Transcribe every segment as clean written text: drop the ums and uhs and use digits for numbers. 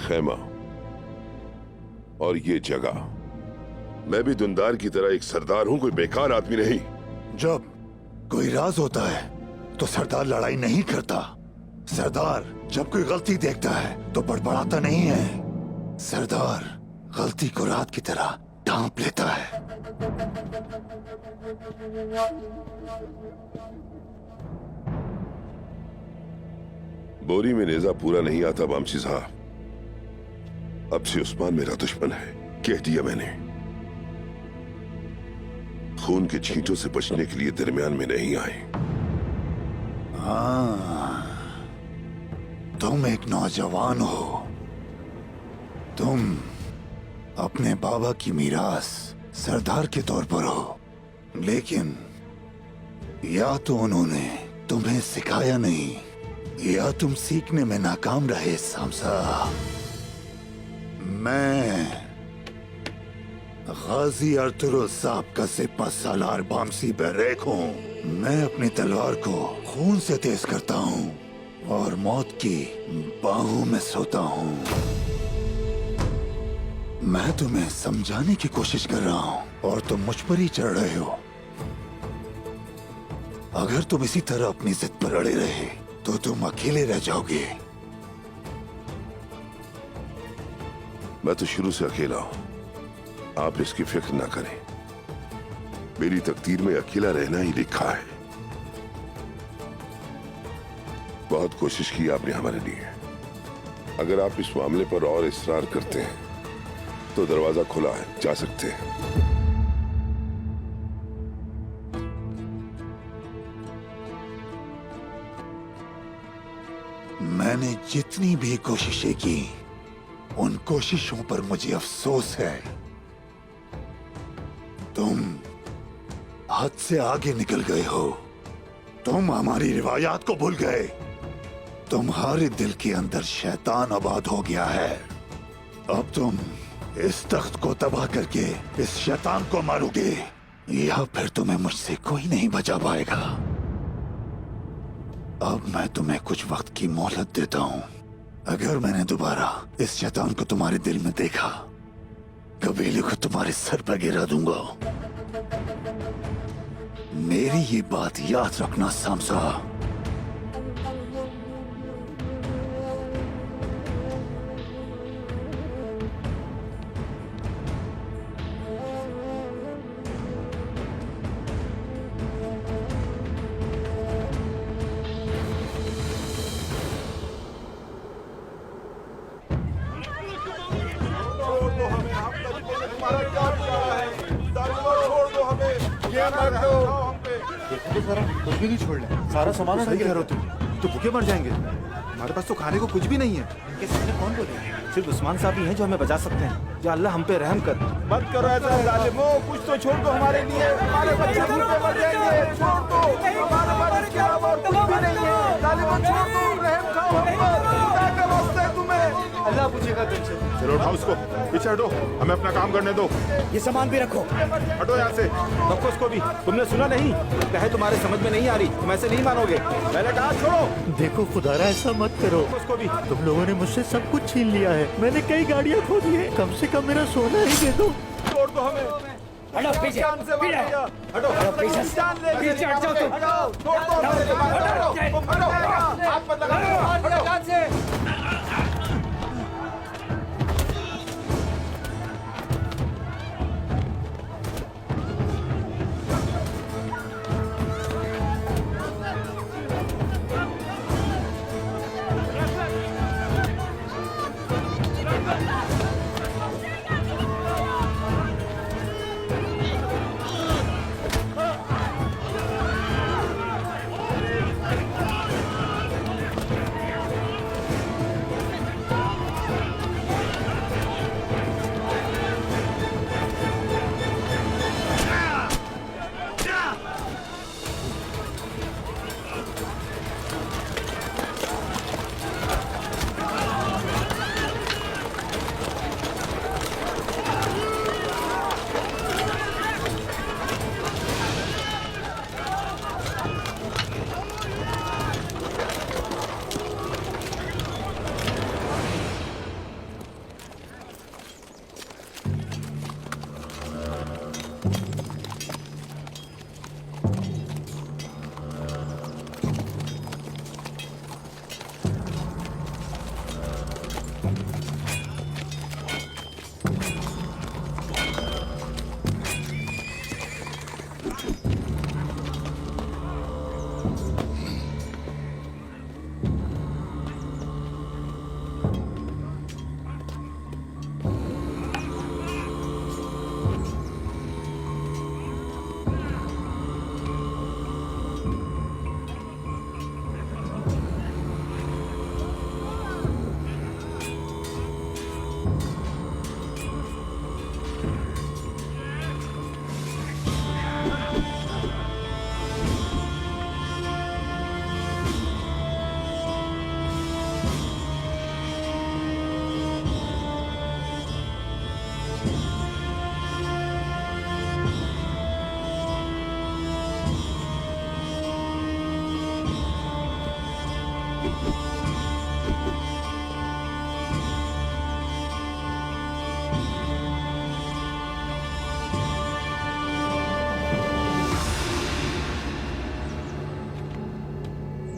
खेमा और ये जगह। मैं भी दुंदार की तरह एक सरदार हूं, कोई बेकार आदमी नहीं। जब कोई राज होता है तो सरदार लड़ाई नहीं करता। सरदार जब कोई गलती देखता है तो बड़बड़ाता नहीं है। सरदार गलती को रात की तरह ढांप लेता है। बोरी में नेजा पूरा नहीं आता बामसी साहब। अब से उस्मान मेरा दुश्मन है, कह दिया मैंने। खून के छींटों से बचने के लिए दरमियान में नहीं आए। हाँ, तुम एक नौजवान हो। तुम अपने बाबा की मीरास सरदार के तौर पर हो, लेकिन या तो उन्होंने तुम्हें सिखाया नहीं या तुम सीखने में नाकाम रहे सामसा। मैं गाजी अर्तुगरुल साहब का सिपा सालार बामसी बर्रेक हूँ। मैं अपनी तलवार को खून से तेज करता हूँ और मौत की बाहों में सोता हूँ। मैं तुम्हें समझाने की कोशिश कर रहा हूँ और तुम मुझ पर ही चढ़ रहे हो। अगर तुम इसी तरह अपनी जिद पर अड़े रहे तो तुम अकेले रह जाओगे। मैं तो शुरू से अकेला हूं, आप इसकी फिक्र ना करें। मेरी तकदीर में अकेला रहना ही लिखा है। बहुत कोशिश की आपने हमारे लिए। अगर आप इस मामले पर और इसरार करते हैं तो दरवाजा खुला है, जा सकते हैं। मैंने जितनी भी कोशिशें की उन कोशिशों पर मुझे अफसोस है। तुम हद से आगे निकल गए हो। तुम हमारी रिवायात को भूल गए। तुम्हारे दिल के अंदर शैतान आबाद हो गया है। अब तुम इस तख्त को तबाह करके इस शैतान को मारोगे या फिर तुम्हें मुझसे कोई नहीं बचा पाएगा। अब मैं तुम्हें कुछ वक्त की मोहलत देता हूं। अगर मैंने दोबारा इस शैतान को तुम्हारे दिल में देखा, कबीले को तुम्हारे सर पर गिरा दूंगा। मेरी ये बात याद रखना सामसा। कुछ भी नहीं छोड़ना, सारा सामान सही कह रहे हो तुम। तो भूखे मर जाएंगे। हमारे पास तो खाने को कुछ भी नहीं है। इनके सामने कौन बोले? सिर्फ उस्मान साहब ही हैं जो हमें बचा सकते हैं। या अल्लाह हम पे रहम कर। मत करो ऐसा जालिमो, कुछ तो छोड़ दो हमारे लिए। हमारे बच्चे भूखे मर जाएंगे। छोड़ दो, हमारे पास इसके अलावा कुछ भी नहीं है। जालिमो छोड़ दो, रहम खाओ हम पर। खुदा का वास्ता है तुम्हें। अल्लाह पूछेगा तुमसे। चलो उठाओ उसको, पीछे हटो, हमें अपना काम करने दो। ये सामान भी रखो। हटो यहाँ से। रखो उसको भी। तुमने सुना नहीं? कहे तुम्हारे समझ में नहीं आ रही, तुम ऐसे नहीं मानोगे। पहले कहा छोड़ो। देखो खुदारा ऐसा मत करो। उसको भी। तुम लोगों ने मुझसे सब कुछ छीन लिया है। मैंने कई गाड़ियाँ खो दी है। कम से कम मेरा सोना ही दे दो। छोड़ दो हमें। हटो पीछे। हटो पीछे। जान ले। पीछे हट जाओ तुम। हटाओ, छोड़ दो हमें। हटो, हाथ मत लगाओ। हटो जान से।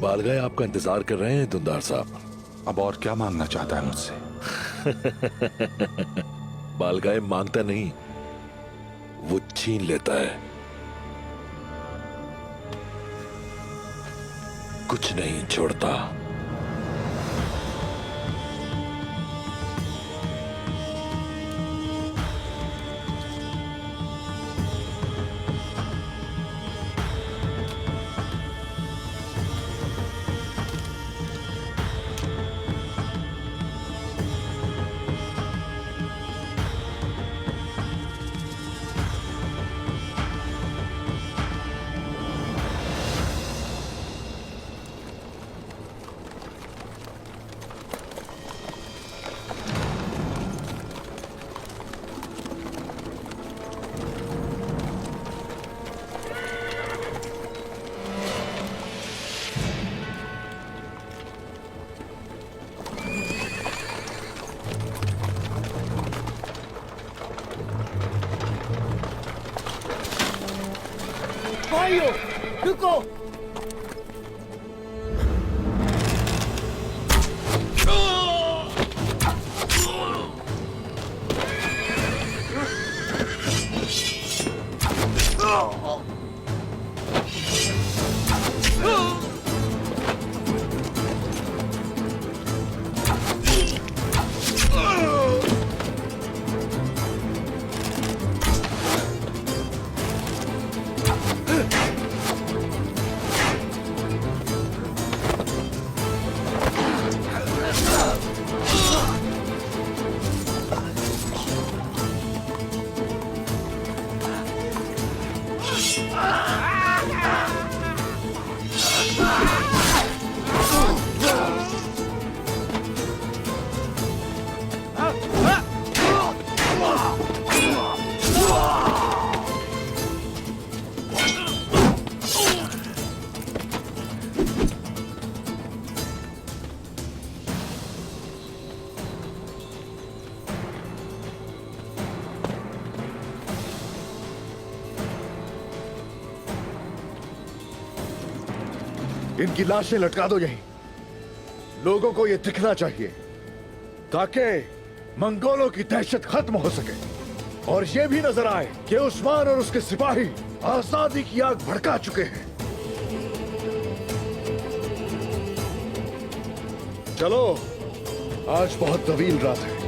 बालगाय आपका इंतजार कर रहे हैं दुंदार साहब। अब और क्या मांगना चाहता है मुझसे? बालगाय मांगता नहीं, वो छीन लेता है। कुछ नहीं छोड़ता। भाइयों रुको। इनकी लाशें लटका दो यहीं। लोगों को यह दिखना चाहिए ताकि मंगोलों की दहशत खत्म हो सके और यह भी नजर आए कि उस्मान और उसके सिपाही आजादी की आग भड़का चुके हैं। चलो, आज बहुत तवील रात है।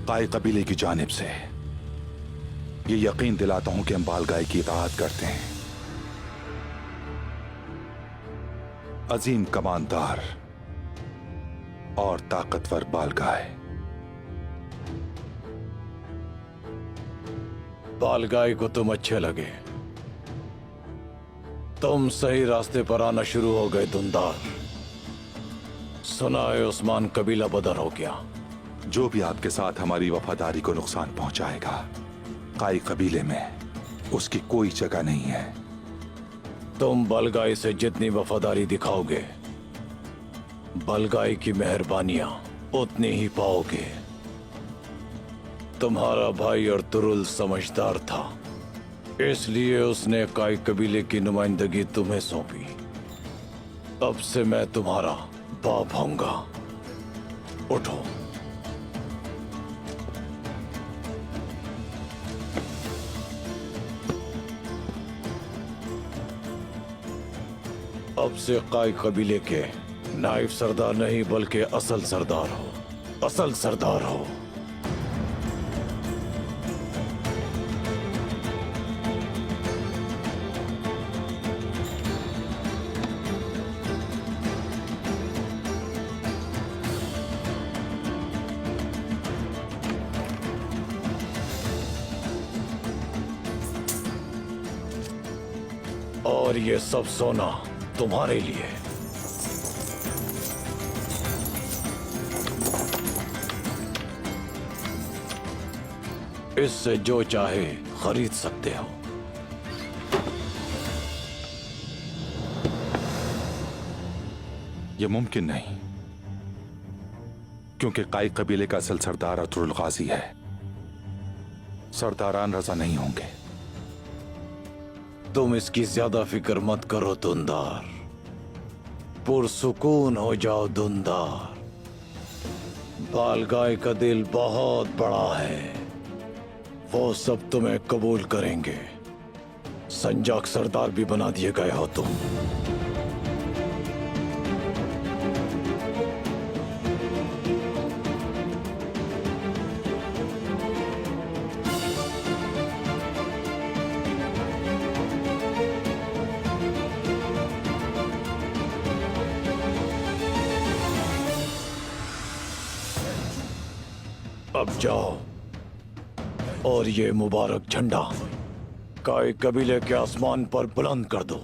काई कबीले की जानिब से ये यकीन दिलाता हूं कि हम बालगाय की इताअत करते हैं। अजीम कमानदार और ताकतवर बालगाय। बालगाय को तुम अच्छे लगे, तुम सही रास्ते पर आना शुरू हो गए दुंदार। सुना है उस्मान कबीला बदर हो गया। जो भी आपके साथ हमारी वफादारी को नुकसान पहुंचाएगा, काई कबीले में उसकी कोई जगह नहीं है। तुम बलगाई से जितनी वफादारी दिखाओगे, बलगाई की मेहरबानियां उतनी ही पाओगे। तुम्हारा भाई और तुरुल समझदार था, इसलिए उसने काई कबीले की नुमाइंदगी तुम्हें सौंपी। अब से मैं तुम्हारा बाप होऊंगा। उठो। अब से काई कबीले के नाइब सरदार नहीं बल्कि असल सरदार हो, असल सरदार हो। और ये सब सोना तुम्हारे लिए। इससे जो चाहे खरीद सकते हो। यह मुमकिन नहीं, क्योंकि काई कबीले का असल सरदार अतरुल गाजी है। सरदारान रजा नहीं होंगे। तुम इसकी ज्यादा फिक्र मत करो दुंदार, पुरसुकून हो जाओ दुंदार। बालगाय का दिल बहुत बड़ा है, वो सब तुम्हें कबूल करेंगे। संजाक सरदार भी बना दिए गए हो तुम। अब जाओ और ये मुबारक झंडा काय कबीले के आसमान पर बुलंद कर दो,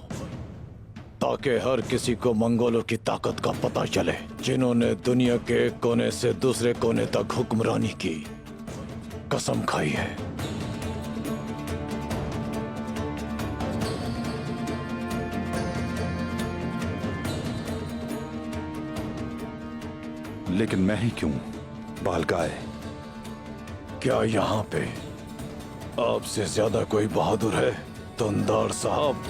ताकि हर किसी को मंगोलों की ताकत का पता चले, जिन्होंने दुनिया के एक कोने से दूसरे कोने तक हुक्मरानी की कसम खाई है। लेकिन मैं ही क्यों बालगाय? क्या यहाँ पे आपसे ज्यादा कोई बहादुर है दुंदार साहब?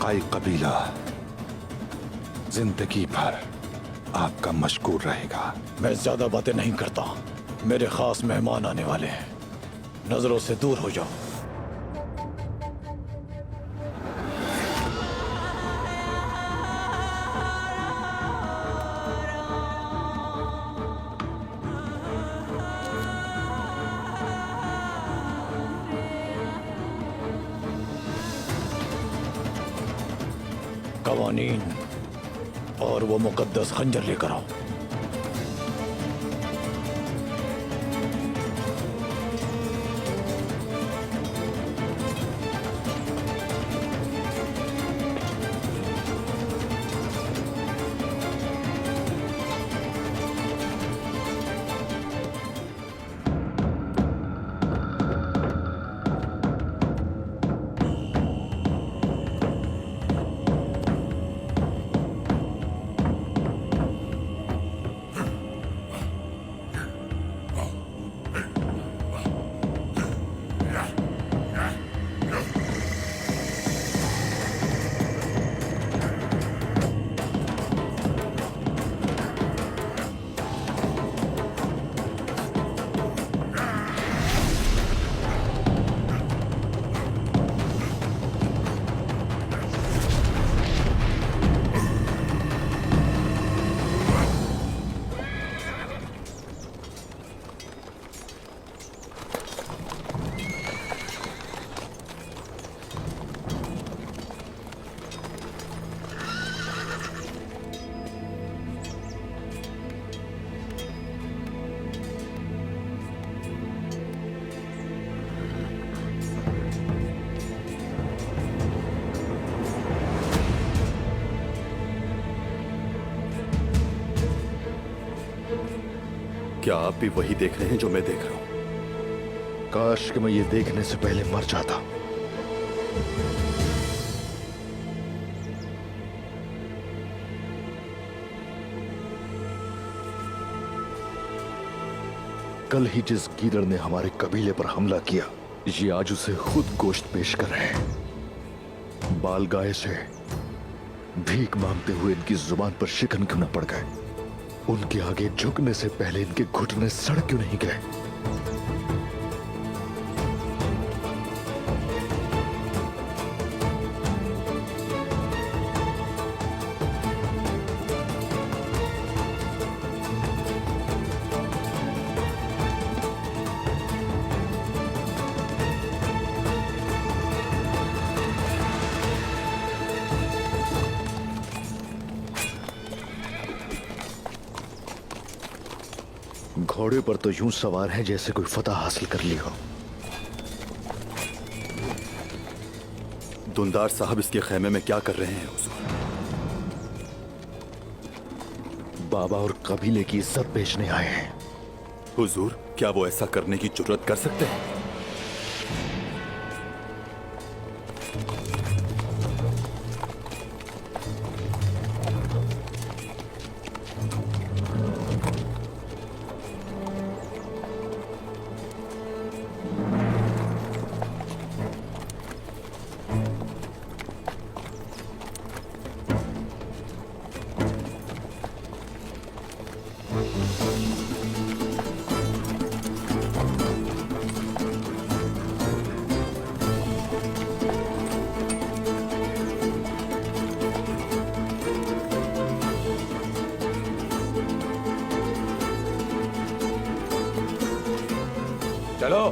काई कबीला जिंदगी भर आपका मशकूर रहेगा। मैं ज्यादा बातें नहीं करता, मेरे खास मेहमान आने वाले हैं, नजरों से दूर हो जाओ। कवानीन और वो मुकद्दस खंजर लेकर आओ। क्या आप भी वही देख रहे हैं जो मैं देख रहा हूं? काश कि मैं ये देखने से पहले मर जाता। कल ही जिस गीदड़ ने हमारे कबीले पर हमला किया, ये आज उसे खुद गोश्त पेश कर रहे हैं। बालगाय से भीख मांगते हुए इनकी जुबान पर शिकन क्यों न पड़ गए? उनके आगे झुकने से पहले इनके घुटने सड़ क्यों नहीं गए? घोड़े पर तो यूं सवार है जैसे कोई फतह हासिल कर ली हो। दुंदार साहब इसके खेमे में क्या कर रहे हैं हुजूर? बाबा और कबीले की इज्जत बेचने आए हैं। हुजूर, क्या वो ऐसा करने की जुर्रत कर सकते हैं? चलो।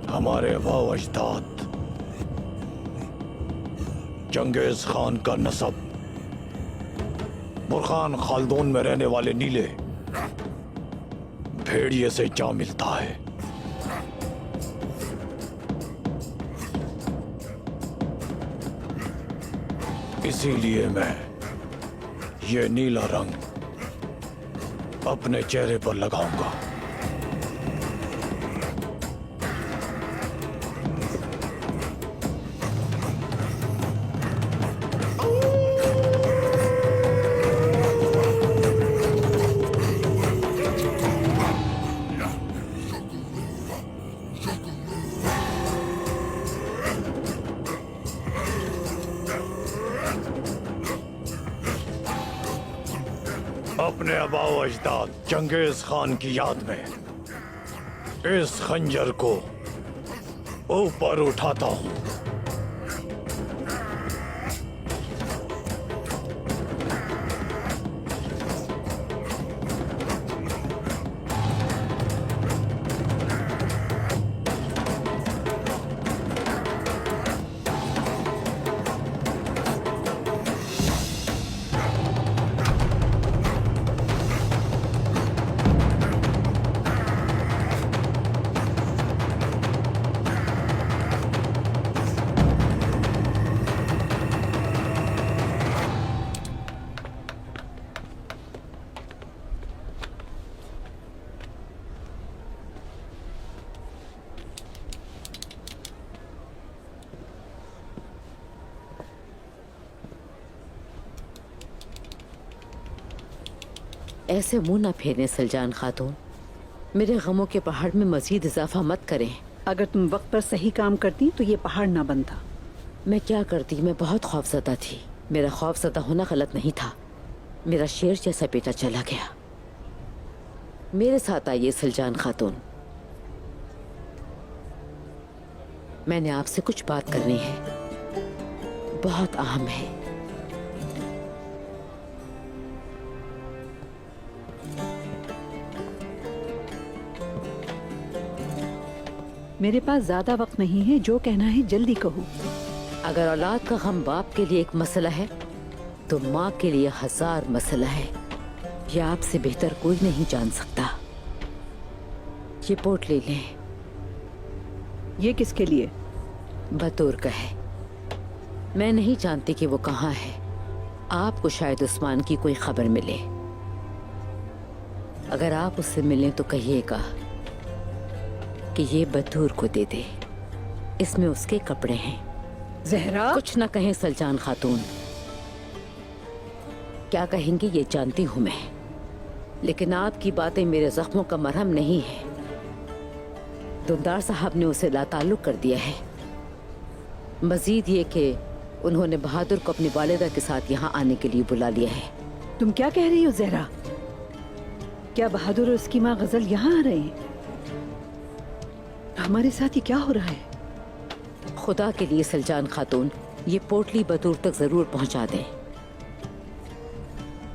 हमारे वाव अजदाद चंगेज खान का नसब बुरखान खालदून में रहने वाले नीले भेड़िए से जा मिलता है। इसीलिए मैं ये नीला रंग अपने चेहरे पर लगाऊंगा। अपने आबाओ अजदाद चंगेज खान की याद में इस खंजर को ऊपर उठाता हूं। ऐसे मुंह न फेरें सलजान खातून, मेरे गमों के पहाड़ में मजीद इजाफा मत करें। अगर तुम वक्त पर सही काम करती तो ये पहाड़ ना बनता। मैं क्या करती, मैं बहुत खौफजदा थी। मेरा खौफजदा होना गलत नहीं था। मेरा शेर जैसा बेटा चला गया। मेरे साथ आइए सलजान खातून, मैंने आपसे कुछ बात करनी है, बहुत अहम है। मेरे पास ज्यादा वक्त नहीं है, जो कहना है जल्दी कहो। अगर औलाद का गम बाप के लिए एक मसला है तो माँ के लिए 1000 मसला है। यह आपसे बेहतर कोई नहीं जान सकता। ये पोट ले लें। ये किसके लिए? बतूर का है। मैं नहीं जानती कि वो कहाँ है। आपको शायद उस्मान की कोई खबर मिले। अगर आप उससे मिलें तो कहिएगा कि ये बतूर को दे दे, इसमें उसके कपड़े हैं। ज़हरा, कुछ न कहें सलजान खातून, क्या कहेंगी ये जानती हूं मैं, लेकिन आपकी बातें मेरे जख्मों का मरहम नहीं है। दुंदार साहब ने उसे लाताल्लुक कर दिया है। मजीद ये कि उन्होंने बहादुर को अपनी वालिदा के साथ यहाँ आने के लिए बुला लिया है। तुम क्या कह रही हो ज़हरा? क्या बहादुर और उसकी माँ गजल यहाँ आ रहे हैं? हमारे साथ ये क्या हो रहा है? खुदा के लिए सलजान खातून, ये पोटली बतूर तक जरूर पहुंचा दें।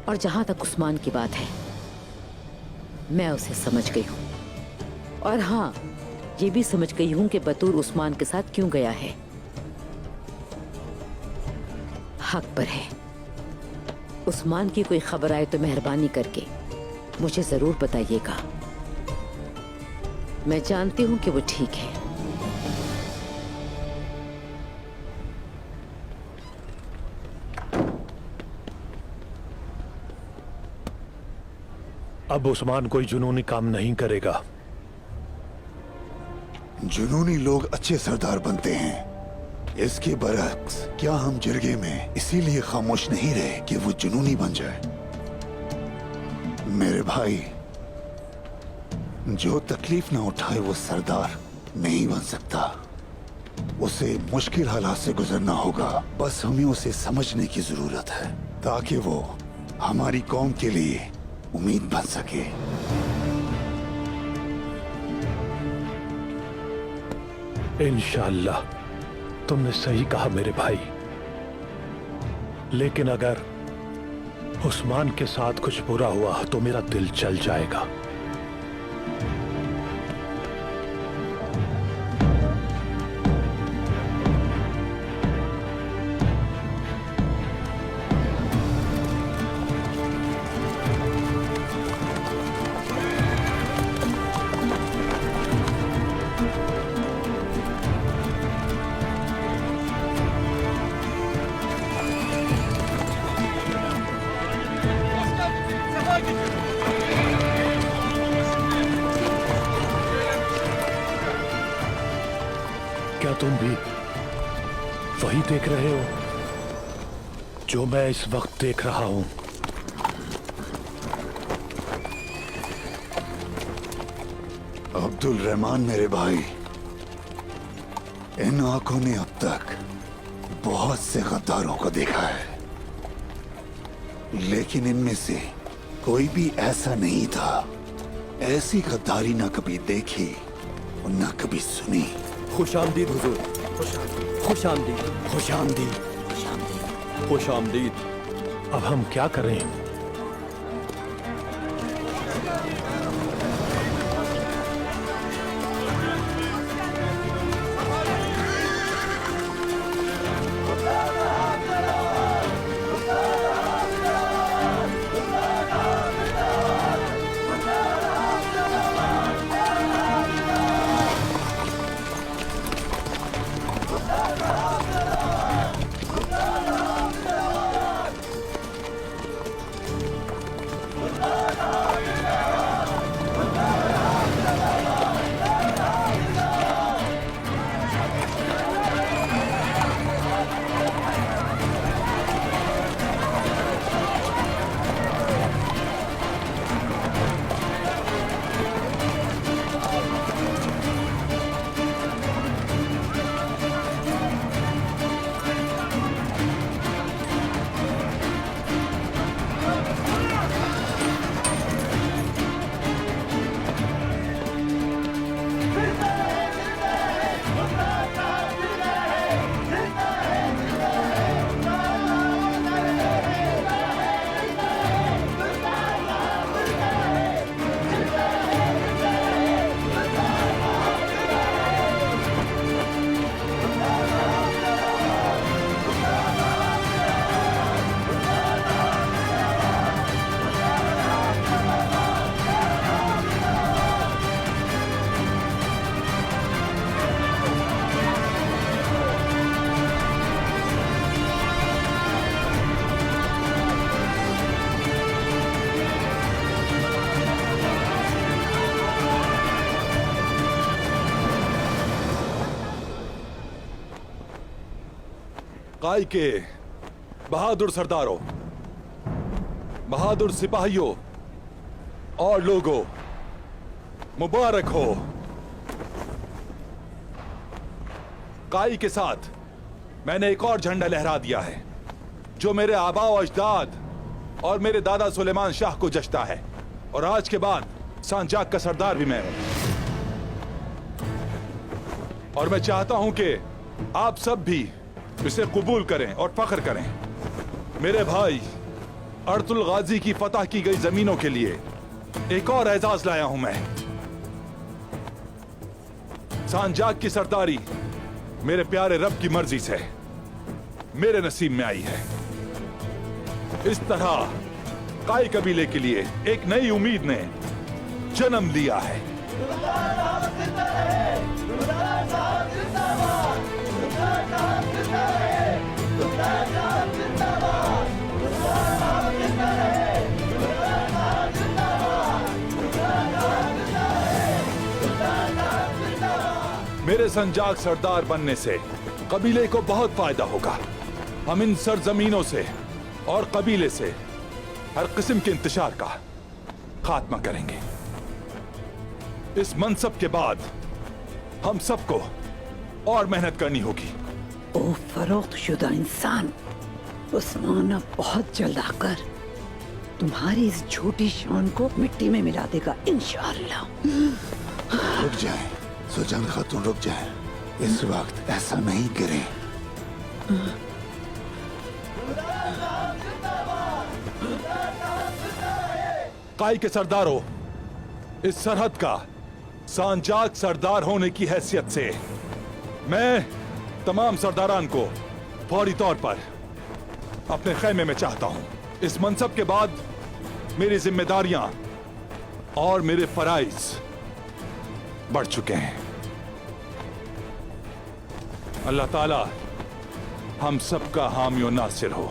और जहां तक उस्मान की बात है, मैं उसे समझ गई हूँ। और हाँ, ये भी समझ गई हूँ कि बतूर उस्मान के साथ क्यों गया है। हक पर है। उस्मान की कोई खबर आए तो मेहरबानी करके मुझे जरूर बताइएगा। मैं जानती हूँ कि वो ठीक है। अब उस्मान कोई जुनूनी काम नहीं करेगा। जुनूनी लोग अच्छे सरदार बनते हैं। इसके बरक्स क्या हम जिरगे में इसीलिए खामोश नहीं रहे कि वो जुनूनी बन जाए? मेरे भाई, जो तकलीफ ना उठाए वो सरदार नहीं बन सकता। उसे मुश्किल हालात से गुजरना होगा। बस हमें उसे समझने की जरूरत है ताकि वो हमारी कौम के लिए उम्मीद बन सके। इंशाअल्लाह, तुमने सही कहा मेरे भाई। लेकिन अगर उस्मान के साथ कुछ बुरा हुआ तो मेरा दिल जल जाएगा। क्या तुम भी वही देख रहे हो जो मैं इस वक्त देख रहा हूं? अब्दुल रहमान मेरे भाई, इन आंखों ने अब तक बहुत से गद्दारों को देखा है, लेकिन इनमें से कोई भी ऐसा नहीं था। ऐसी गद्दारी ना कभी देखी और ना कभी सुनी। खुशामदीद हुजूर। खुशामदीद। खुशामदीद। खुशामदीद। अब हम क्या करें? काई के बहादुर सरदारों, बहादुर सिपाहियों और लोगों, मुबारक हो। काई के साथ मैंने एक और झंडा लहरा दिया है जो मेरे आबा और अजदाद और मेरे दादा सुलेमान शाह को जचता है, और आज के बाद सांजाक का सरदार भी मैं हूं। और मैं चाहता हूं कि आप सब भी इसे कबूल करें और फख्र करें। मेरे भाई अर्तुल गाजी की फतह की गई जमीनों के लिए एक और एजाज लाया हूं मैं। सांजाक की सरदारी मेरे प्यारे रब की मर्जी से मेरे नसीब में आई है। इस तरह काई कबीले के लिए एक नई उम्मीद ने जन्म लिया है। मेरे संजाक सरदार बनने से कबीले को बहुत फायदा होगा। हम इन सरजमीनों से और कबीले से हर किस्म के इंतशार का खात्मा करेंगे। इस मनसब के बाद हम सबको और मेहनत करनी होगी। ओ फरोख्त शुदा इंसान, उस्मान अब बहुत जल्द आकर तुम्हारी इस झूठी शान को मिट्टी में मिला देगा इंशाअल्लाह। रुक जाए सुजान खातून, रुक जाए। इस वक्त ऐसा नहीं करें। काई के सरदारों, इस सरहद का सांजाक सरदार होने की हैसियत से मैं तमाम सरदारान को फौरी तौर पर अपने खैमे में चाहता हूं। इस मनसब के बाद मेरी जिम्मेदारियां और मेरे फराइज बढ़ चुके हैं। अल्लाह ताला हम सबका हामी और नासिर हो।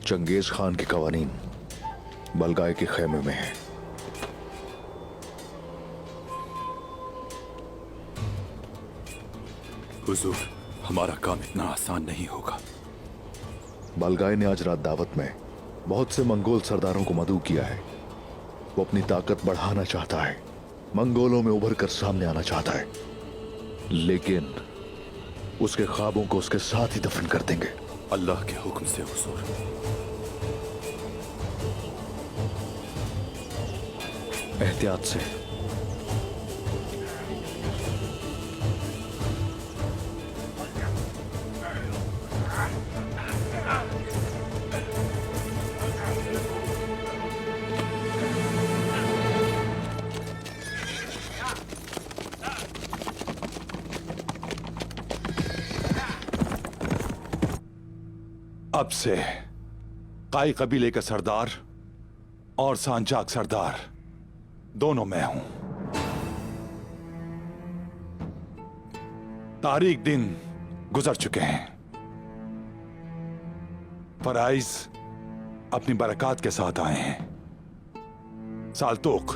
चंगेज खान के कवानीन बलगाए के खेमे में है। हुजूर, हमारा काम इतना आसान नहीं होगा। बलगाए ने आज रात दावत में बहुत से मंगोल सरदारों को मदऊ किया है। वो अपनी ताकत बढ़ाना चाहता है, मंगोलों में उभर कर सामने आना चाहता है, लेकिन उसके ख्वाबों को उसके साथ ही दफन कर देंगे। अल्लाह के हुक्म से हुजूर। एहतियात से। अब से काई कबीले का सरदार और सांजाक सरदार दोनों मैं हूं। तारीख दिन गुजर चुके हैं। फराइज अपनी बरकत के साथ आए हैं। सालतोक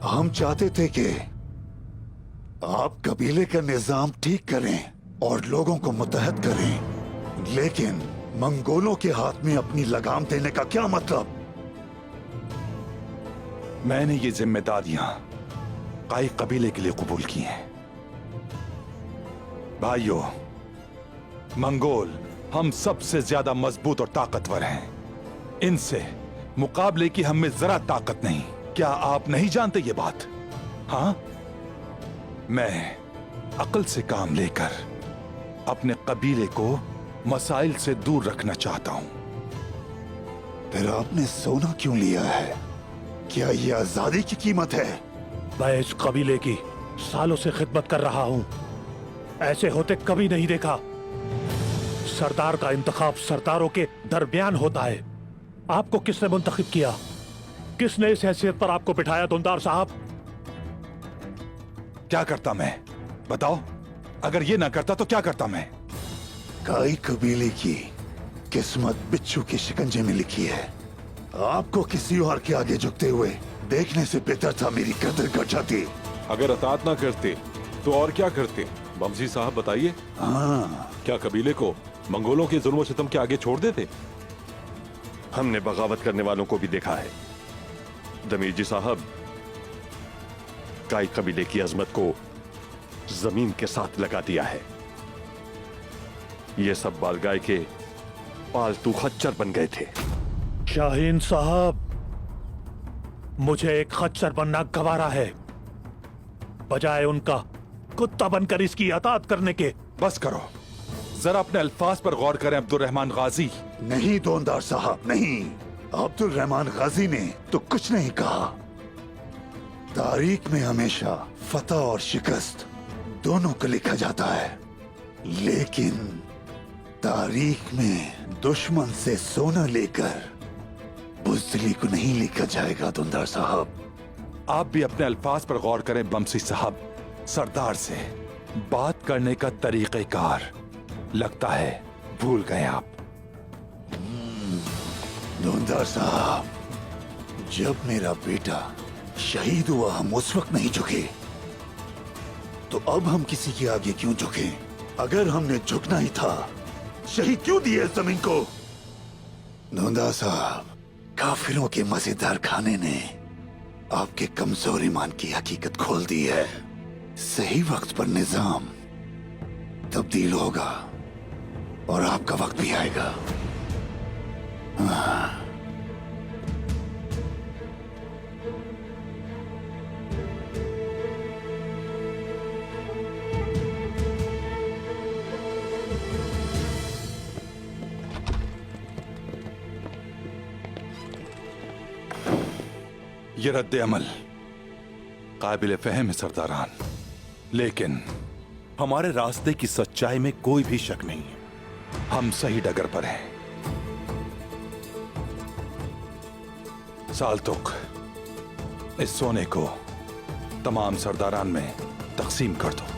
हम चाहते थे कि आप कबीले का निजाम ठीक करें और लोगों को मुतहद करें, लेकिन मंगोलों के हाथ में अपनी लगाम देने का क्या मतलब? मैंने ये जिम्मेदारियां काई कबीले के लिए कबूल किए हैं। भाइयों, मंगोल हम सबसे ज्यादा मजबूत और ताकतवर हैं। इनसे मुकाबले की हम में जरा ताकत नहीं। क्या आप नहीं जानते ये बात? हाँ, मैं अकल से काम लेकर अपने कबीले को मसाइल से दूर रखना चाहता हूं। फिर आपने सोना क्यों लिया है? क्या ये आजादी की कीमत है? मैं इस कबीले की सालों से खिदमत कर रहा हूं, ऐसे होते कभी नहीं देखा। सरदार का इंतखाब सरदारों के दरमियान होता है। आपको किसने मुंतखब किया? किसने इस हैसियत पर आपको बिठाया दुंदार साहब? क्या करता मैं, बताओ? अगर ये ना करता तो क्या करता मैं? काई कबीले की किस्मत बिच्छू के शिकंजे में लिखी है। आपको किसी और के आगे झुकते हुए देखने से बेहतर था मेरी कदर कर जाती। अगर अतात ना करते तो और क्या करते? बमसी साहब बताइए। हाँ, क्या कबीले को मंगोलों के जुल्म सितम के आगे छोड़ देते? हमने बगावत करने वालों को भी देखा है। दमीर जी साहब, काई कबीले की अजमत को जमीन के साथ लगा दिया है। ये सब बालगाय के पालतू खच्चर बन गए थे। शाहीन साहब, मुझे एक खच्चर बनना गवारा है, बजाय उनका कुत्ता बनकर इसकी अतात करने के। बस करो, जरा अपने अल्फाज पर गौर करें अब्दुल रहमान गाजी। नहीं दोनदार साहब, नहीं। अब्दुल रहमान गाजी ने तो कुछ नहीं कहा। तारीख में हमेशा फतह और शिकस्त दोनों को लिखा जाता है, लेकिन तारीख में दुश्मन से सोना लेकर बुज़दिली को नहीं लिखा जाएगा दुंदार साहब। आप भी अपने अल्फाज पर गौर करें बमसी साहब। सरदार से बात करने का तरीक़ेकार लगता है भूल गए आप। दुंदार साहब, जब मेरा बेटा शहीद हुआ हम उस वक्त नहीं झुके, तो अब हम किसी के आगे क्यों झुके? अगर हमने झुकना ही था, शहीद क्यों दिए इस जमीन को? दुंदार साहब, काफिरों के मजेदार खाने ने आपके कमजोर ईमान की हकीकत खोल दी है। सही वक्त पर निजाम तब्दील होगा और आपका वक्त भी आएगा। ये रद्द अमल काबिल फहम है सरदारान, लेकिन हमारे रास्ते की सच्चाई में कोई भी शक नहीं है। हम सही डगर पर हैं। सालतुक, इस सोने को तमाम सरदारान में तकसीम कर दो।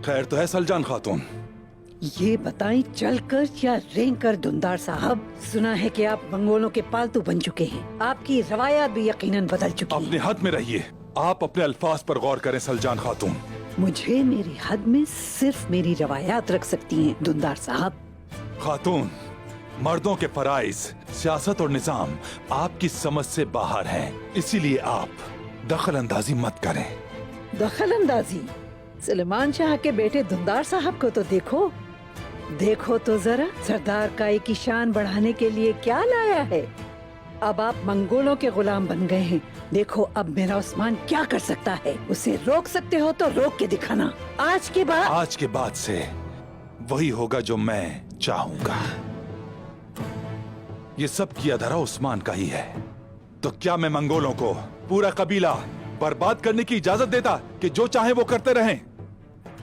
खैर तो है सलजान खातून? ये बताएं चलकर या रेंग कर दुंदार साहब, सुना है कि आप मंगोलों के पालतू बन चुके हैं। आपकी रवायात भी यकीनन बदल चुकी अपने हैं। हद में रहिए। आप अपने अल्फाज पर गौर करें सलजान खातून। मुझे मेरी हद में सिर्फ मेरी रवायात रख सकती हैं दुंदार साहब। खातून, मर्दों के फराइज, सियासत और निजाम आपकी समझ से बाहर हैं। इसीलिए आप दखल अंदाजी मत करें। दखल अंदाजी? सुलेमान शाह के बेटे दुंदार साहब को तो देखो, देखो तो जरा सरदार काई की शान बढ़ाने के लिए क्या लाया है। अब आप मंगोलों के गुलाम बन गए हैं। देखो अब मेरा उस्मान क्या कर सकता है। उसे रोक सकते हो तो रोक के दिखाना। आज के बाद से वही होगा जो मैं चाहूंगा। ये सब किया धरा उस्मान का ही है। तो क्या मैं मंगोलों को पूरा कबीला बर्बाद करने की इजाजत देता कि जो चाहे वो करते रहें?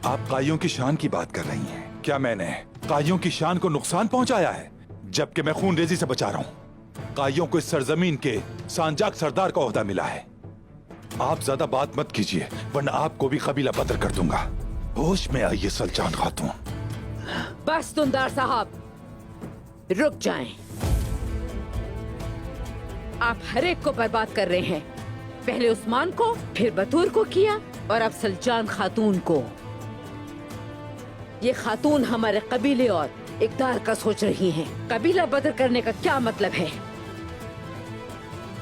आप काइयों की शान की बात कर रही हैं। क्या मैंने काइयों की शान को नुकसान पहुंचाया है, जबकि मैं खून रेजी से बचा रहा हूं? काइयों को इस सरजमीन के सांजाक सरदार का ओहदा मिला है। आप ज्यादा बात मत कीजिए, वरना आपको भी कबीला बदर कर दूंगा। होश में आइए सलजान खातून। बस दुंदार साहब, रुक जाएं। आप हर एक को बर्बाद कर रहे हैं। पहले उस्मान को, फिर बतूर को किया, और अब सलजान खातून को। ये खातून हमारे कबीले और इक़्तिदार का सोच रही हैं। कबीला बदर करने का क्या मतलब है?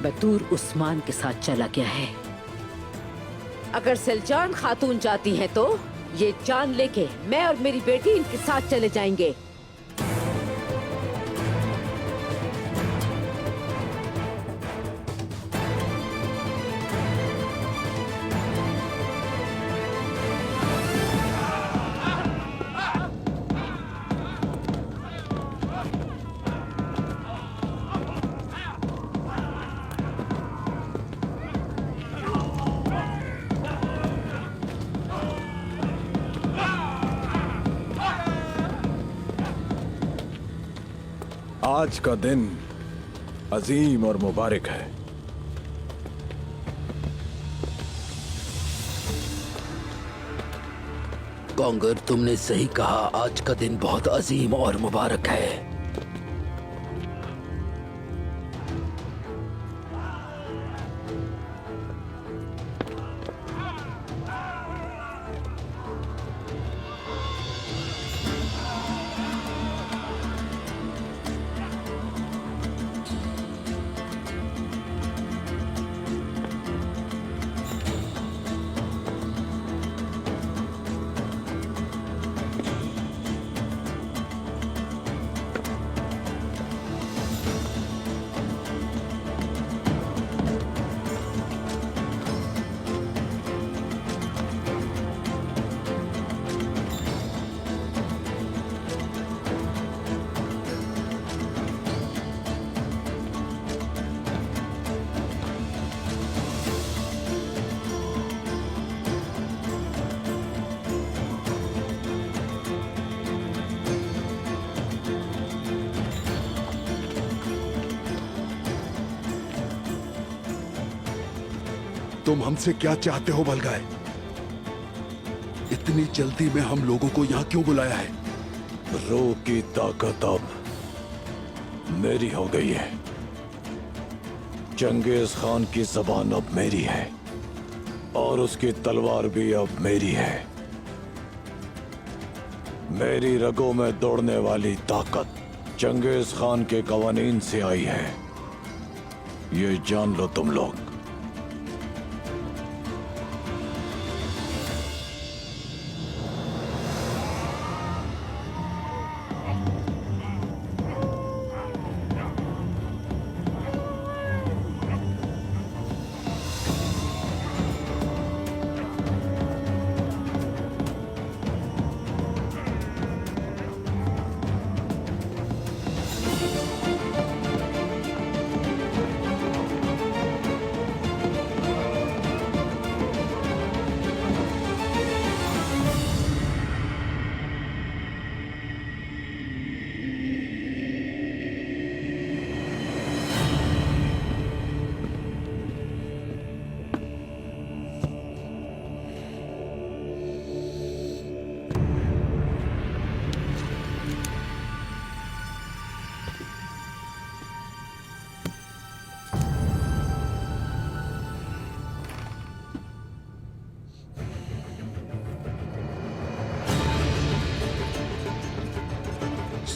बतूर उस्मान के साथ चला गया है। अगर सलजान खातून जाती हैं तो ये जान लेके मैं और मेरी बेटी इनके साथ चले जाएंगे। आज का दिन अजीम और मुबारक है। कांगर, तुमने सही कहा। आज का दिन बहुत अजीम और मुबारक है। तुम हमसे क्या चाहते हो बलगाए? इतनी जल्दी में हम लोगों को यहाँ क्यों बुलाया है? रूह की ताकत अब मेरी हो गई है। चंगेज खान की जबान अब मेरी है और उसकी तलवार भी अब मेरी है। मेरी रगों में दौड़ने वाली ताकत चंगेज खान के कवानीन से आई है। ये जान लो तुम लोग।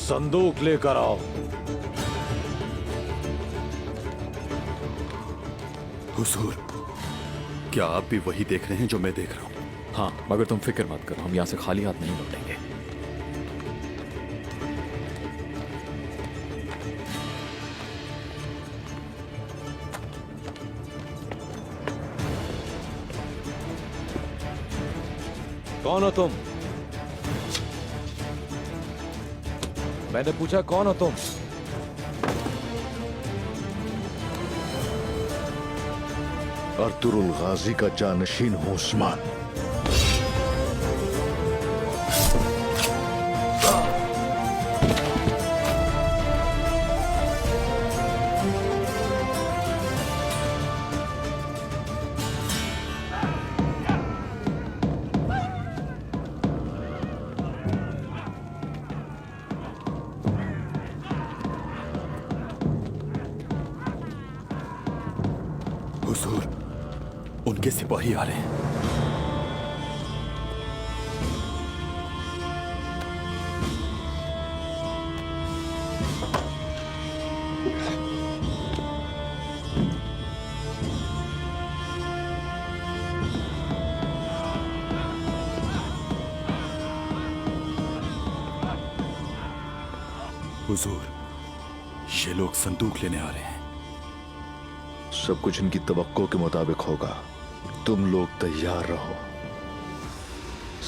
संदूक लेकर आओ। हुजूर, क्या आप भी वही देख रहे हैं जो मैं देख रहा हूं? हाँ, मगर तुम फिक्र मत करो, हम यहाँ से खाली हाथ नहीं लौटेंगे। कौन हो तुम? मैंने पूछा कौन हो तुम? अर्तुरुल गाजी का जानशीन हूं उस्मान। हुजूर, उनके सिपाही आ रहे हैं। हुजूर, ये लोग संदूक लेने आ रहे हैं। सब कुछ इनकी तवक्को के मुताबिक होगा। तुम लोग तैयार रहो।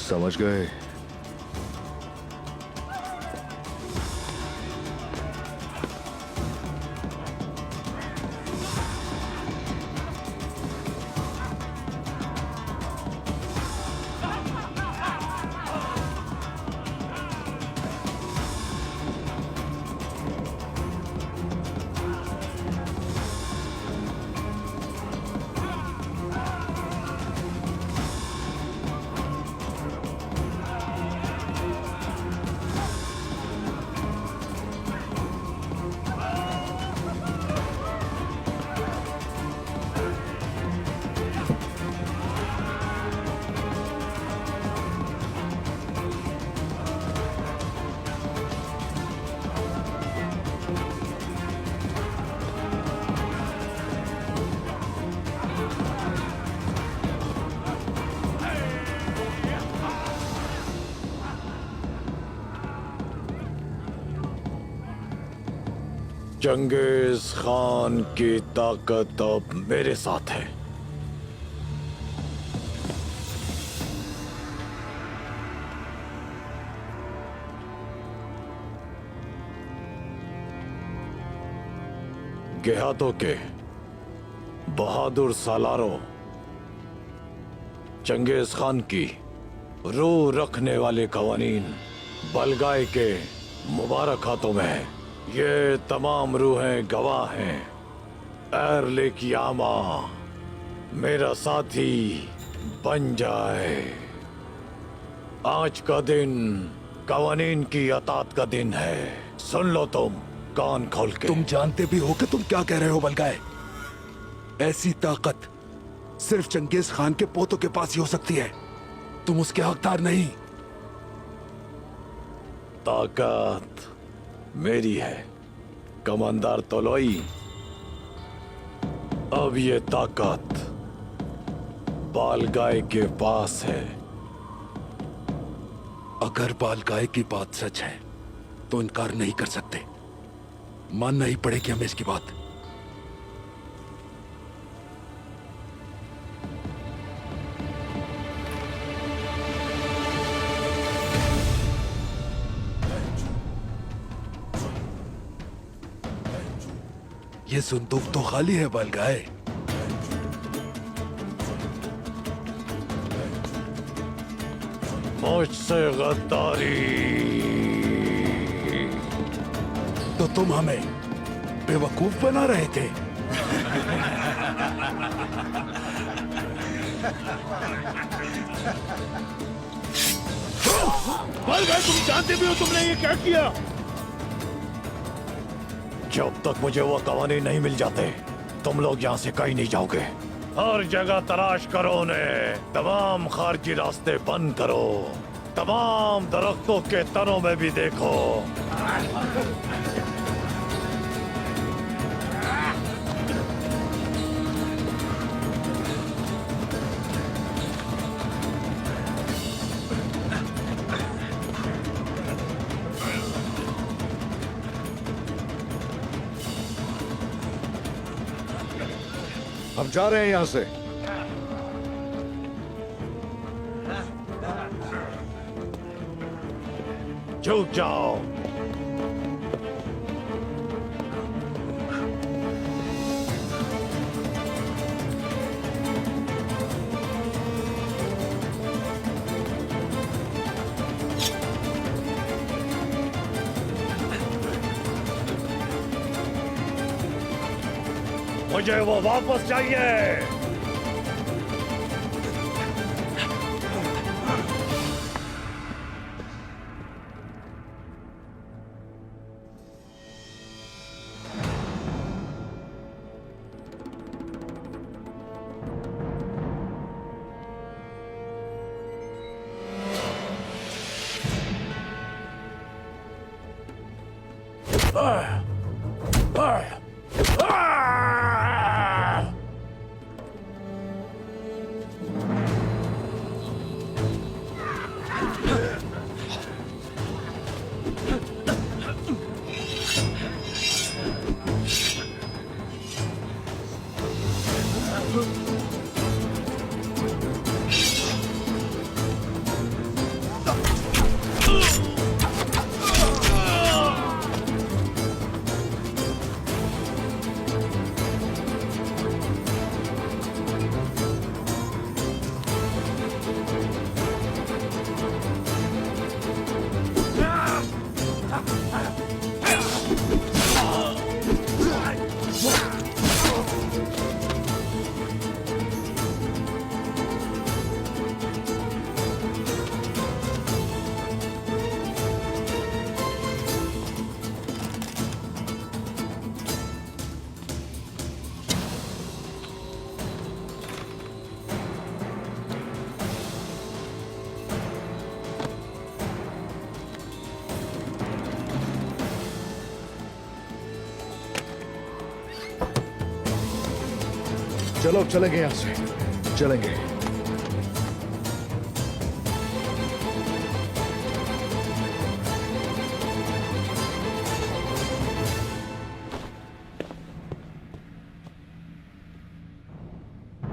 समझ गए? चंगेज खान की ताकत अब मेरे साथ है। गेहातों के बहादुर सालारों, चंगेज खान की रूह रखने वाले कवानीन बलगाई के मुबारक हाथों में है। ये तमाम रूहें गवाह हैं। एरले की आमा मेरा साथी बन जाए। आज का दिन कवानीन की अतात का दिन है। सुन लो तुम कान खोल के। तुम जानते भी हो कि तुम क्या कह रहे हो बलगाए? ऐसी ताकत सिर्फ चंगेज खान के पोतों के पास ही हो सकती है। तुम उसके हकदार नहीं। ताकत मेरी है कमांडर तोलोई। अब ये ताकत बालगाय के पास है। अगर बालगाय की बात सच है तो इनकार नहीं कर सकते। मानना ही पड़ेगी हमें इसकी बात। ये संदूक तो खाली है बलगाए। मुझसे गद्दारी तो तुम हमें बेवकूफ बना रहे थे। बलगाए, तुम जानते भी हो तुमने ये क्या किया? जब तक मुझे वो कवानी नहीं मिल जाते तुम लोग यहाँ से कहीं नहीं जाओगे। हर जगह तलाश करो उन्हें। तमाम खारजी रास्ते बंद करो। तमाम दरख्तों के तनों में भी देखो। हम जा रहे हैं यहां से। झुक जाओ। मुझे वो वापस चाहिए। चलो चलेंगे यहां से, चलेंगे।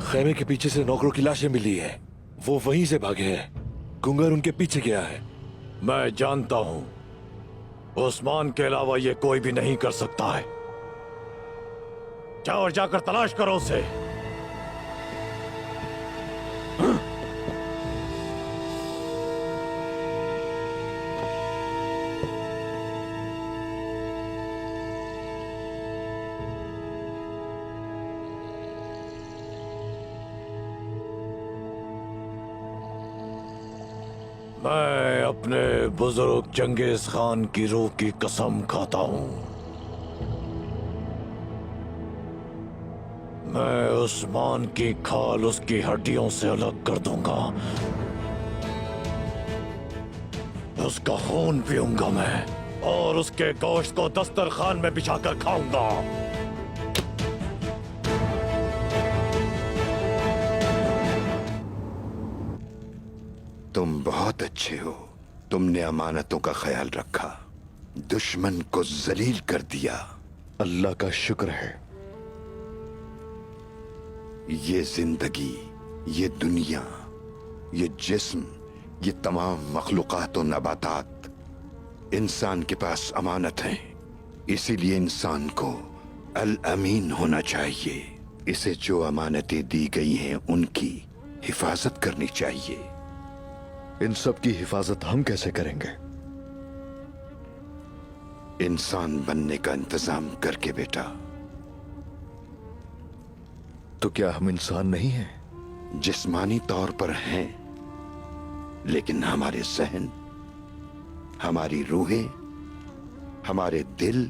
खेमे के पीछे से नौकरों की लाशें मिली हैं। वो वहीं से भागे हैं। गुंगर उनके पीछे गया है। मैं जानता हूं, उस्मान के अलावा ये कोई भी नहीं कर सकता है। जाओ और जाकर तलाश करो उसे। मैं अपने बुजुर्ग चंगेज खान की रूह की कसम खाता हूं, मैं उस्मान की खाल उसकी हड्डियों से अलग कर दूंगा। उसका खून पीऊंगा मैं और उसके गोश्त को दस्तरखान में बिछाकर खाऊंगा। तुम बहुत अच्छे हो। तुमने अमानतों का ख्याल रखा, दुश्मन को जलील कर दिया। अल्लाह का शुक्र है। ये जिंदगी, ये दुनिया, ये जिस्म, ये तमाम मखलूकात और नबातात इंसान के पास अमानत हैं। इसीलिए इंसान को अल अमीन होना चाहिए। इसे जो अमानतें दी गई हैं उनकी हिफाजत करनी चाहिए। इन सब की हिफाजत हम कैसे करेंगे? इंसान बनने का इंतजाम करके बेटा। तो क्या हम इंसान नहीं हैं? जिस्मानी तौर पर हैं, लेकिन हमारे जहन, हमारी रूहें, हमारे दिल,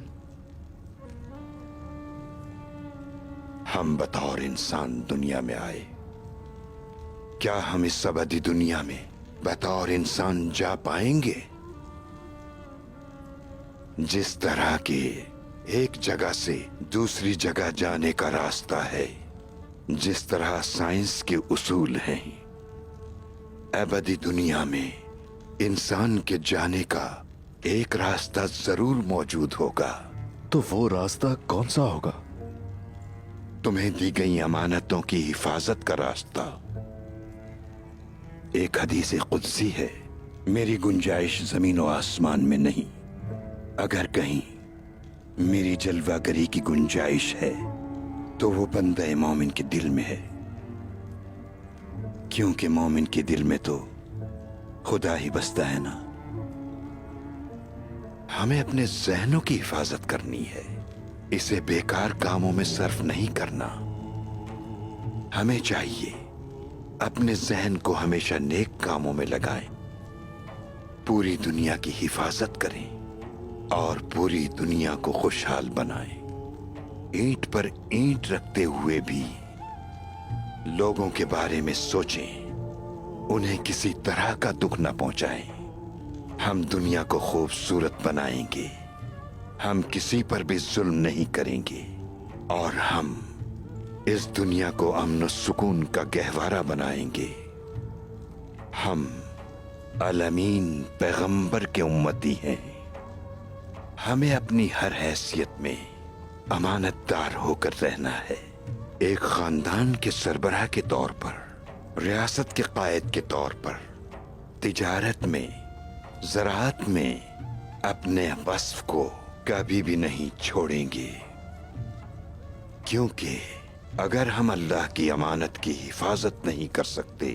हम बतौर इंसान दुनिया में आए। क्या हम इस अबदी दुनिया में बतौर इंसान जा पाएंगे? जिस तरह के एक जगह से दूसरी जगह जाने का रास्ता है, जिस तरह साइंस के उसूल हैं, अबदी दुनिया में इंसान के जाने का एक रास्ता जरूर मौजूद होगा। तो वो रास्ता कौन सा होगा? तुम्हें दी गई अमानतों की हिफाजत का रास्ता। एक हदीस कुदसी है, मेरी गुंजाइश जमीन और आसमान में नहीं, अगर कहीं मेरी जलवागरी की गुंजाइश है तो वो बंदे मोमिन के दिल में है, क्योंकि मोमिन के दिल में तो खुदा ही बसता है ना। हमें अपने जहनों की हिफाजत करनी है, इसे बेकार कामों में सर्फ नहीं करना। हमें चाहिए अपने जहन को हमेशा नेक कामों में लगाएं, पूरी दुनिया की हिफाजत करें और पूरी दुनिया को खुशहाल बनाएं। ईंट पर ईंट रखते हुए भी लोगों के बारे में सोचें, उन्हें किसी तरह का दुख न पहुंचाएं। हम दुनिया को खूबसूरत बनाएंगे, हम किसी पर भी जुल्म नहीं करेंगे और हम इस दुनिया को अमन और सुकून का गहवारा बनाएंगे। हम अल-अमीन पैगंबर के उम्मती हैं। हमें अपनी हर हैसियत में अमानतदार होकर रहना है। एक खानदान के सरबराह के तौर पर, रियासत के कायद के तौर पर, तिजारत में, ज़राअत में अपने वस्फ को कभी भी नहीं छोड़ेंगे, क्योंकि अगर हम अल्लाह की अमानत की हिफाजत नहीं कर सकते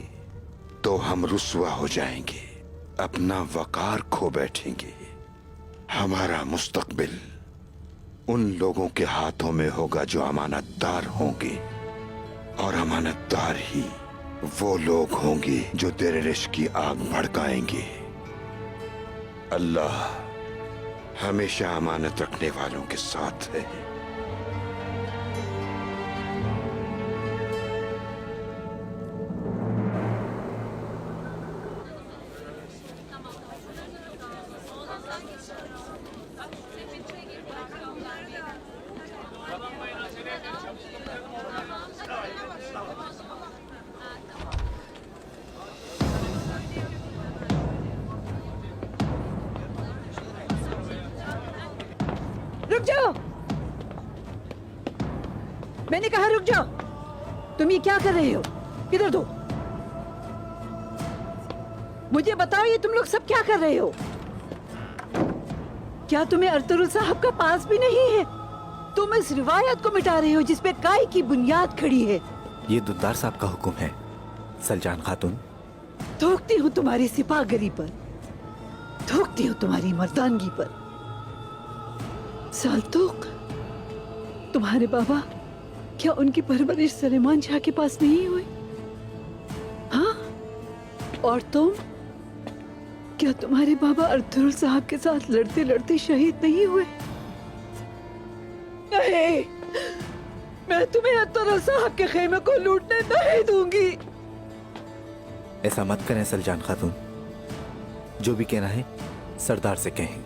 तो हम रुस्वा हो जाएंगे, अपना वकार खो बैठेंगे। हमारा मुस्तकबिल उन लोगों के हाथों में होगा जो अमानतदार होंगे, और अमानतदार ही वो लोग होंगे जो तेरे रिश्क की आग भड़काएंगे। अल्लाह हमेशा अमानत रखने वालों के साथ है। रुक जाओ, मैंने कहा रुक जाओ। तुम ये क्या कर रहे हो? इधर दो, मुझे बताओ ये तुम लोग सब क्या कर रहे हो? क्या तुम्हें अर्तुगरुल साहब का पास भी नहीं है? तुम इस रिवायत को मिटा रहे हो जिसपे काय की बुनियाद खड़ी है। ये दुद्दार साहब का हुक्म है सलजान खातून। थूकती हूँ तुम्हारी सिपाहगरी पर, थूकती हूँ तुम्हारी मर्दानगी पर। साल्तुक, तुम्हारे बाबा क्या उनकी परवरिश सुलेमान शाह के पास नहीं हुई? हाँ? और तुम, क्या तुम्हारे बाबा अर्तुगरुल साहब के साथ लड़ते लड़ते शहीद नहीं हुए? नहीं, मैं तुम्हें अर्तुगरुल साहब के खेमे को लूटने नहीं दूंगी। ऐसा मत करें सलजान खातून, जो भी कहना है सरदार से कहें।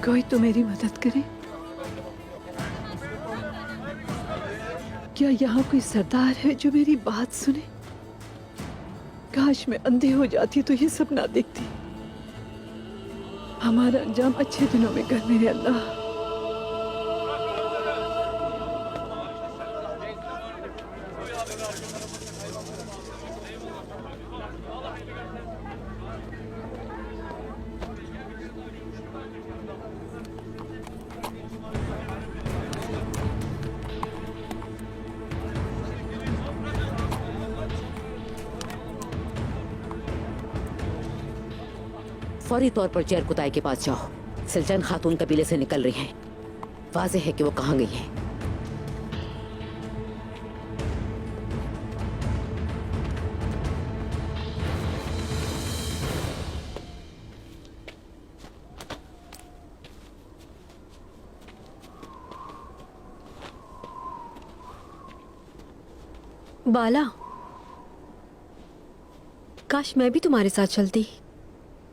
कोई तो मेरी मदद करे। क्या यहाँ कोई सरदार है जो मेरी बात सुने? काश मैं अंधे हो जाती तो ये सब ना देखती। हमारा अंजाम अच्छे दिनों में कर मेरे अल्लाह। फौरी तौर पर चेयर कुताई के पास जाओ। सिलजान खातून कबीले से निकल रही हैं। वाज़ेह है कि वो कहाँ गई हैं। बाला, काश मैं भी तुम्हारे साथ चलती।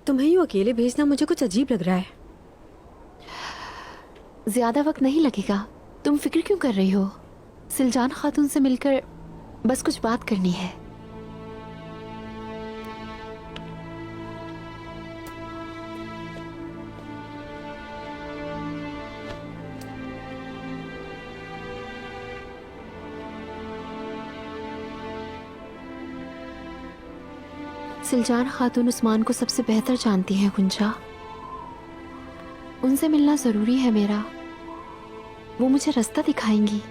तुम्हें यूं अकेले भेजना मुझे कुछ अजीब लग रहा है। ज्यादा वक्त नहीं लगेगा। तुम फिक्र क्यों कर रही हो? सिलजान खातून से मिलकर बस कुछ बात करनी है। सिलजान खातून उस्मान को सबसे बेहतर जानती हैं गुंजा। उनसे मिलना जरूरी है मेरा। वो मुझे रास्ता दिखाएंगी।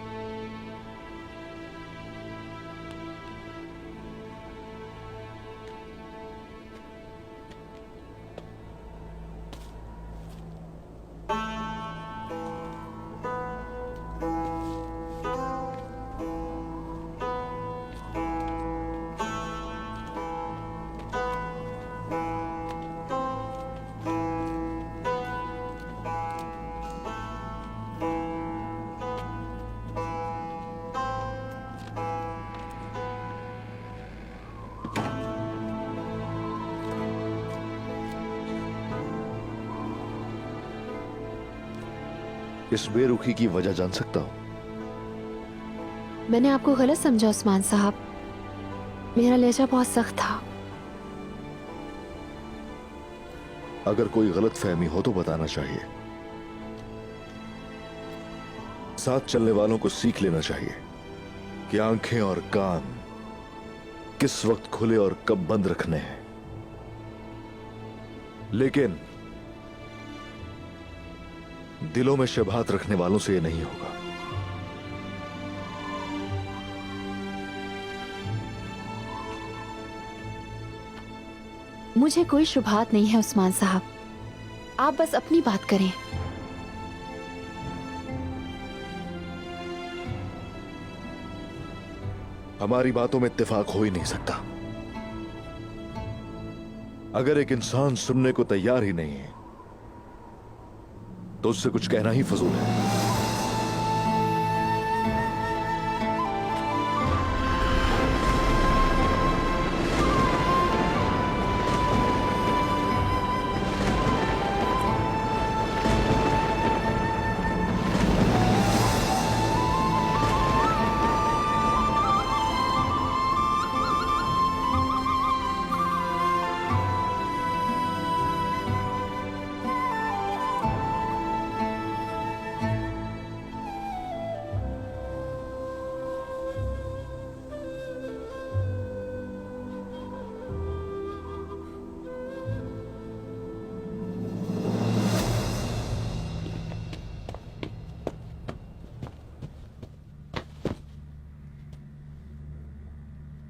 इस बेरुखी की वजह जान सकता हूं? मैंने आपको गलत समझा उस्मान साहब। मेरा लहजा बहुत सख्त था। अगर कोई गलत फहमी हो तो बताना चाहिए। साथ चलने वालों को सीख लेना चाहिए कि आंखें और कान किस वक्त खुले और कब बंद रखने हैं। लेकिन दिलों में शबाहत रखने वालों से यह नहीं होगा। मुझे कोई शुभात नहीं है उस्मान साहब। आप बस अपनी बात करें। हमारी बातों में इत्तेफाक हो ही नहीं सकता। अगर एक इंसान सुनने को तैयार ही नहीं है तो उससे कुछ कहना ही फजूल है।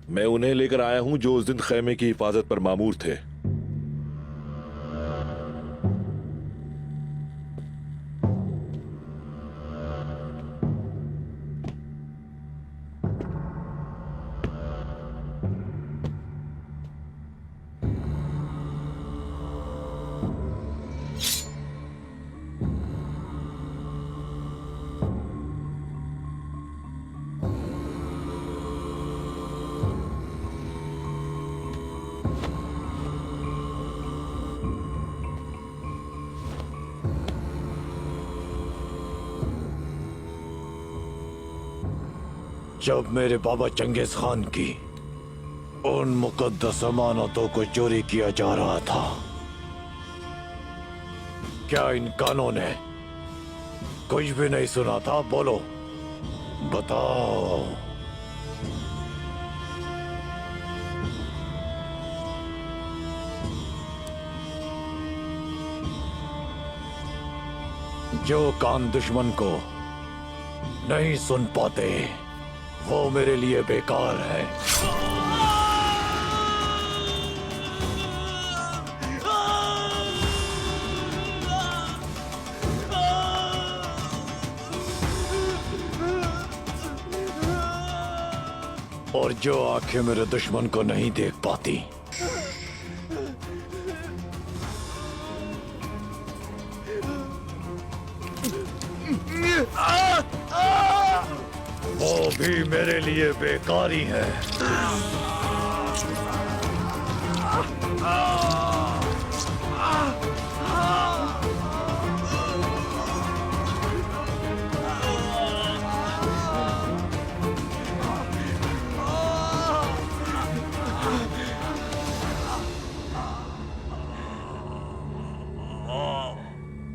मैं उन्हें लेकर आया हूं जो उस दिन खैमे की हिफाजत पर मामूर थे। जब मेरे बाबा चंगेज खान की उन मुकद्दस अमानतों को चोरी किया जा रहा था, क्या इन कानों ने कुछ भी नहीं सुना था? बोलो, बताओ। जो कान दुश्मन को नहीं सुन पाते वो मेरे लिए बेकार है। और जो आंखें मेरे दुश्मन को नहीं देख पाती, वो भी मेरे लिए बेकार ही है।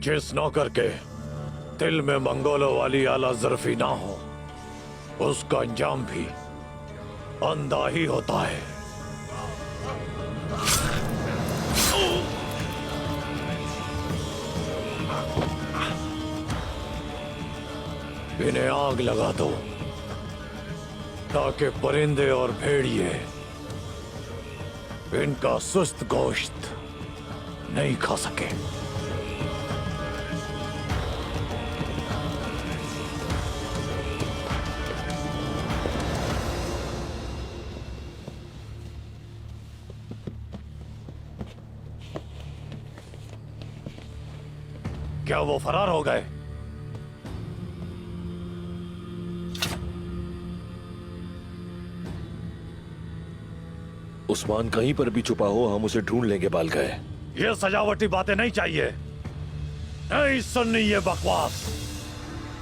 जिस नौकर के दिल में मंगोलों वाली आला ज़र्फी ना हो, उसका अंजाम भी अंधा ही होता है। इन्हें आग लगा दो ताकि परिंदे और भेड़िए इनका सुस्त गोश्त नहीं खा सके। क्या वो फरार हो गए? उस्मान कहीं पर भी छुपा हो, हम उसे ढूंढ लेंगे बाल गए। ये सजावटी बातें नहीं चाहिए। नहीं सुननी ये बकवास।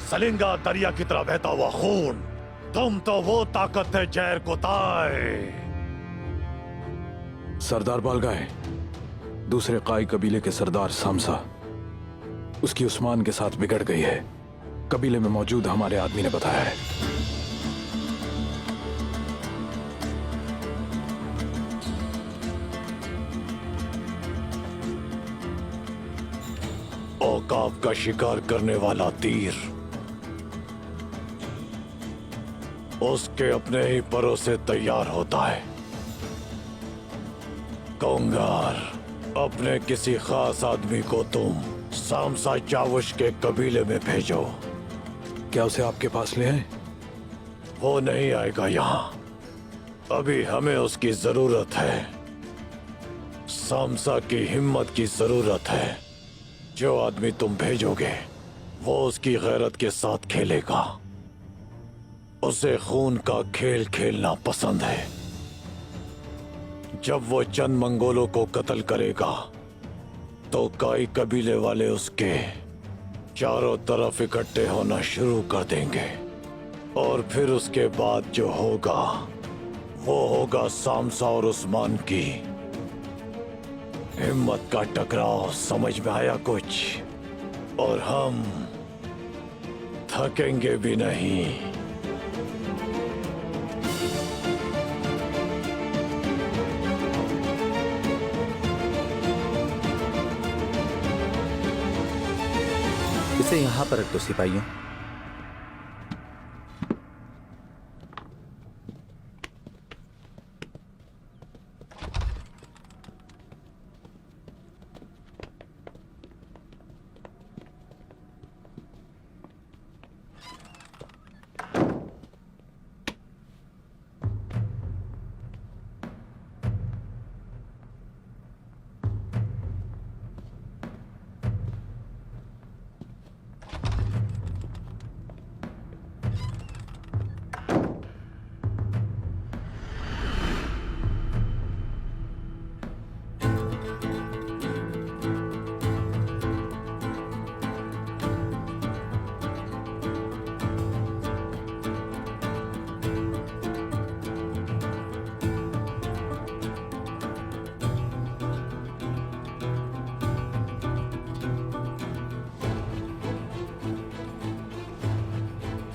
सलिंगा दरिया की तरह बहता हुआ खून, तुम तो वो ताकत है जहर को ताए। सरदार बालगाय, दूसरे काई कबीले के सरदार सामसा, उसकी उस्मान के साथ बिगड़ गई है। कबीले में मौजूद हमारे आदमी ने बताया है। औकाफ का शिकार करने वाला तीर उसके अपने ही परों से तैयार होता है। कोंगार, अपने किसी खास आदमी को तुम सामसा चावुश के कबीले में भेजो। क्या उसे आपके पास ले आए? वो नहीं आएगा यहाँ। अभी हमें उसकी जरूरत है। सामसा की हिम्मत की जरूरत है। जो आदमी तुम भेजोगे वो उसकी गैरत के साथ खेलेगा। उसे खून का खेल खेलना पसंद है। जब वो चंद मंगोलों को कत्ल करेगा तो काई कबीले वाले उसके चारों तरफ इकट्ठे होना शुरू कर देंगे, और फिर उसके बाद जो होगा वो होगा सामसा और उस्मान की हिम्मत का टकराव। समझ में आया कुछ? और हम थकेंगे भी नहीं। इसे यहाँ पर रख दो सिपाहियों।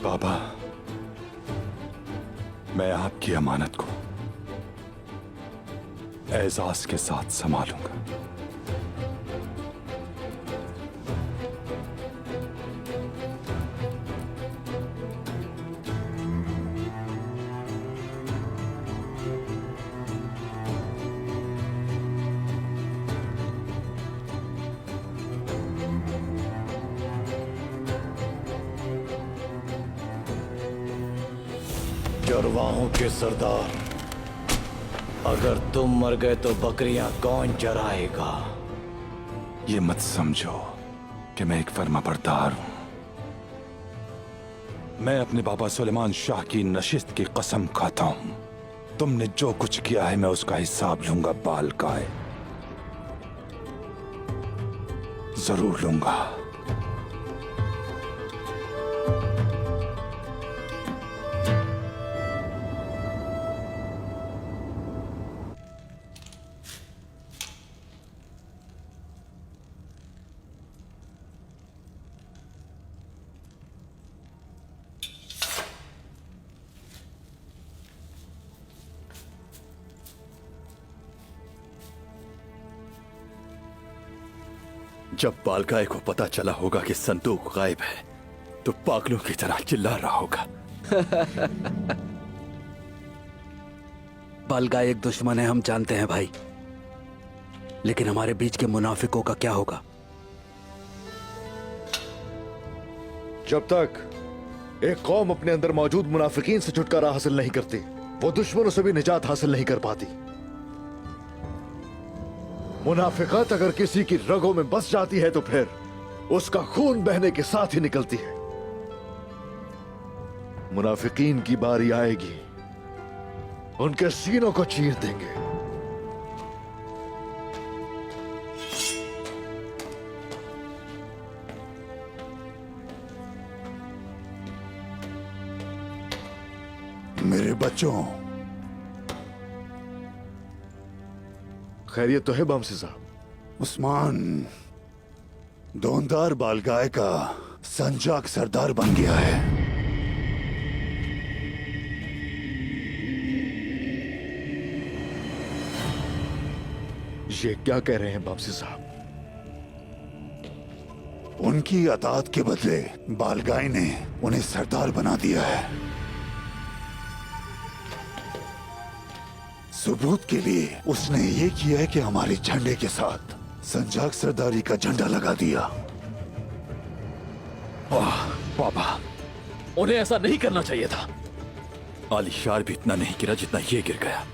बाबा, मैं आपकी अमानत को एजाज के साथ संभालूंगा। चरवाहों के सरदार, अगर तुम मर गए तो बकरियां कौन चराएगा? ये मत समझो कि मैं एक फर्माबरदार हूं। मैं अपने बाबा सुलेमान शाह की नशिस्त की कसम खाता हूं। तुमने जो कुछ किया है मैं उसका हिसाब लूंगा बालकाए, जरूर लूंगा। जब बालगाय को पता चला होगा कि संदूक गायब है तो पागलों की तरह चिल्ला रहा होगा। बालगाय एक दुश्मन है, हम जानते हैं भाई, लेकिन हमारे बीच के मुनाफिकों का क्या होगा? जब तक एक कौम अपने अंदर मौजूद मुनाफिकीन से छुटकारा हासिल नहीं करती, वो दुश्मनों से भी निजात हासिल नहीं कर पाती। मुनाफिकत अगर किसी की रगों में बस जाती है तो फिर उसका खून बहने के साथ ही निकलती है। मुनाफिकीन की बारी आएगी, उनके सीनों को चीर देंगे। मेरे बच्चों, खैरियत तो है बमसी साहब? उस्मान दोनदार बालगाय का संजाक सरदार बन गया है। ये क्या कह रहे हैं बमसी साहब? उनकी अतात के बदले बालगाय ने उन्हें सरदार बना दिया है। सबूत के लिए उसने ये किया है कि हमारे झंडे के साथ संजाक सरदारी का झंडा लगा दिया। वाह बाबा, उन्हें ऐसा नहीं करना चाहिए था। आलिशार भी इतना नहीं गिरा जितना ये गिर गया।